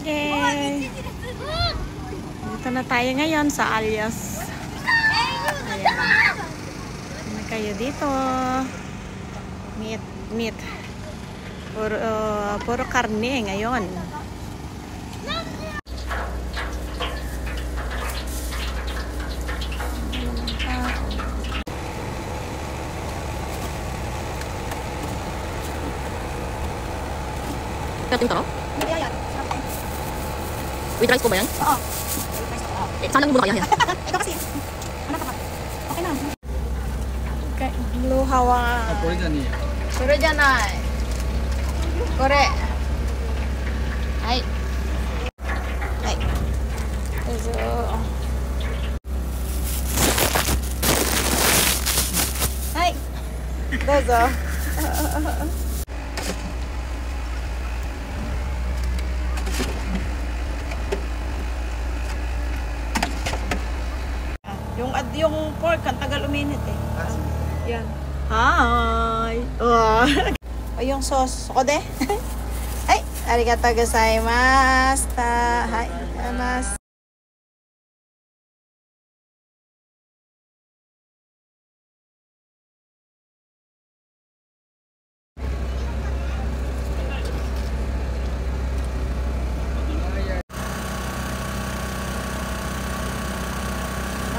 Yay! Dito na tayo ngayon sa Alias. Ayan. Ano kayo dito? Meat. Puro karne ngayon. Pwede ito, no? Hindi yan. With rice po ba yan? Oo. Saan lang muna kaya yan? Ito kasi. Ano ka ba? Okay na. Luhawa. これじゃねえや。それじゃない。これ。はい。はい。どうぞ。はい。どうぞ。yung pork, ang tagal uminit eh. Yan. Hi! O yung sauce. Ako de. Ay! Arigatou gozaimasu. Hi. Gozaimasu.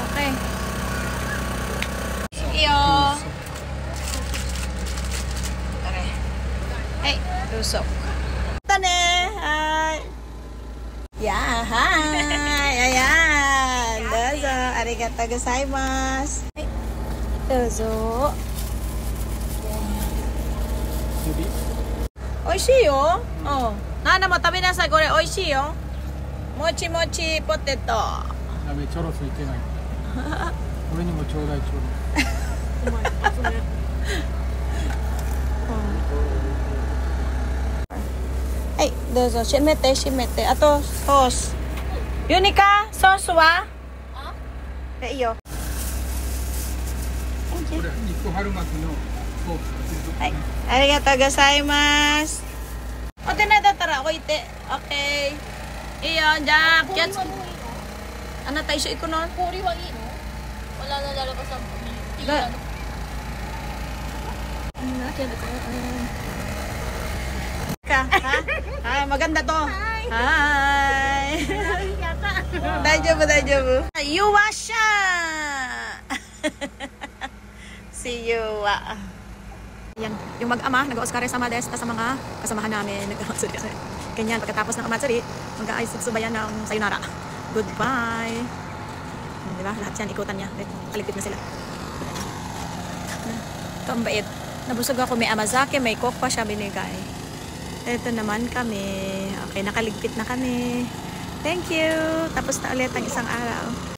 Okay. Iyo. Okay. Hey, tusok. Tane. Hi. Yeah, hi. Ayan. Dozo. Arigatou gozaimasu. Hey. Dozo. Oishii yo. Oh. Nana mo tabe nasai. Kore oishii yo. Mochi mochi potato. やべえ、チョロスいけない。俺にもちょうだいちょろ。はい、どうぞ。閉めて、閉めて。あと、ソース。ユニカ、ソースは？いいよ。これ肉春巻きのソース。はい、ありがとうございます。お手なだったら置いて。オッケー。いいよ、じゃあ、気をつけ。あなた一緒行くの？氷はいいの？wala na lalabas ang tingnan. Ka, ha? Maganda to. Hi. Daijoubu, daijoubu. Yuwa siya. Si Yuwa. Yan, yung mag-ama, nag-Oscar sa Mades sa mga kasamahan namin. Ganyan, pagkatapos ng amatsuri, mag-aayos subayan ng sayonara. Goodbye. Diba? Lahat yan, ikutan niya. Kaligpit na sila. Ito ang bait. Nabusog ako. May amazake, may coke pa siya binigay. Ito naman kami. Okay, nakaligpit na kami. Thank you. Tapos na ulit ang isang araw.